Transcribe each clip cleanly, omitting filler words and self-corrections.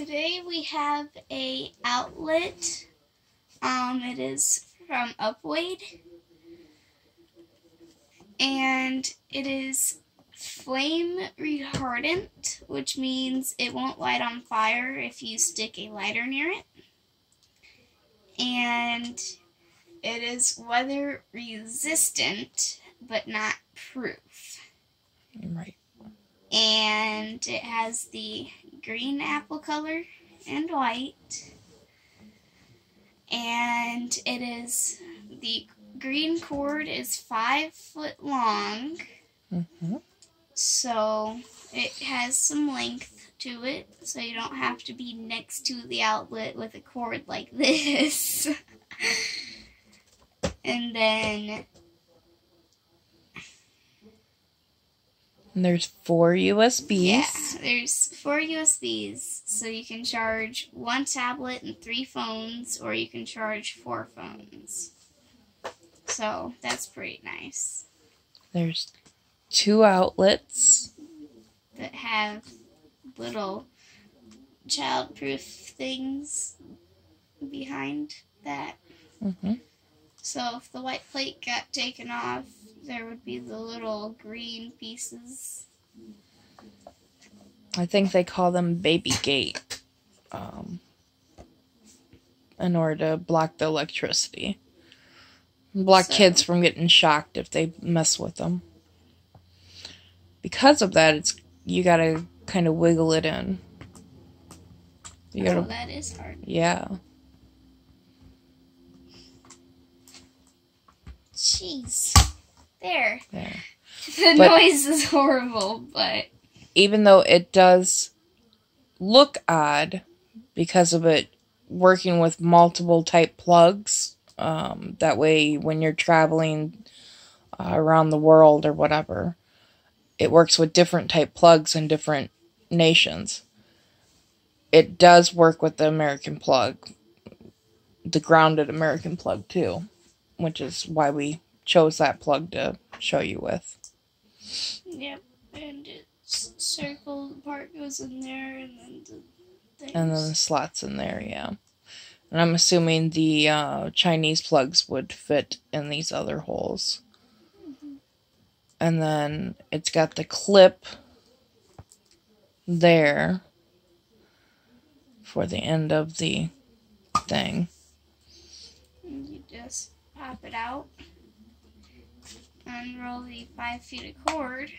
Today we have a outlet. It is from UPWADE, and it is flame retardant, which means it won't light on fire if you stick a lighter near it. And it is weather resistant, but not proof. Right. And it has the green apple color and white. And it is, the green cord is 5 foot long. Mm-hmm. So it has some length to it, so you don't have to be next to the outlet with a cord like this. And then there's 4 USBs. yeah, there's 4 USBs, so you can charge 1 tablet and 3 phones, or you can charge 4 phones. So that's pretty nice. There's 2 outlets That have little child-proof things behind that. Mm-hmm. So if the white plate got taken off, there would be the little green pieces. I think they call them baby gate, in order to block the electricity. Block kids from getting shocked if they mess with them. Because of that, you gotta kind of wiggle it in. That is hard. Yeah. Jeez. There. There. The noise is horrible, but even though it does look odd because of it working with multiple type plugs, that way when you're traveling around the world or whatever, it works with different type plugs in different nations. It does work with the American plug, the grounded American plug too, which is why we chose that plug to show you with. Yep, and it's circle, the part goes in there, and then the things. And then the slots in there, yeah. And I'm assuming the Chinese plugs would fit in these other holes. Mm-hmm. And then it's got the clip there for the end of the thing. And you just pop it out, unroll the 5 feet of cord,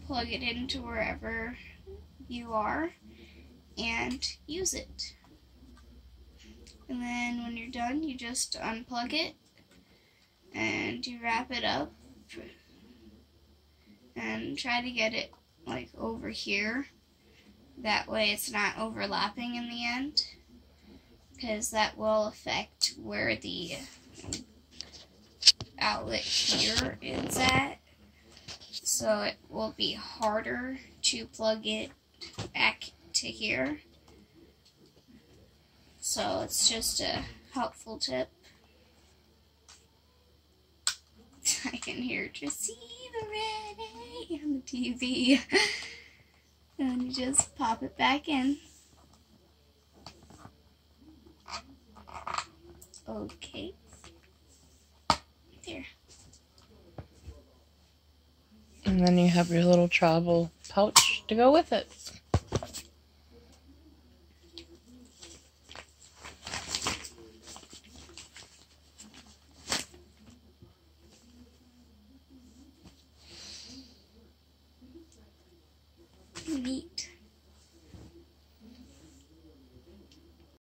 plug it into wherever you are, and use it. And then when you're done, you just unplug it, and you wrap it up, and try to get it like over here. That way it's not overlapping in the end, because that will affect where the outlet here is at. So it will be harder to plug it back to here. So it's just a helpful tip. I can hear receive already on the TV. And you just pop it back in. Okay. There. And then you have your little travel pouch to go with it. Neat.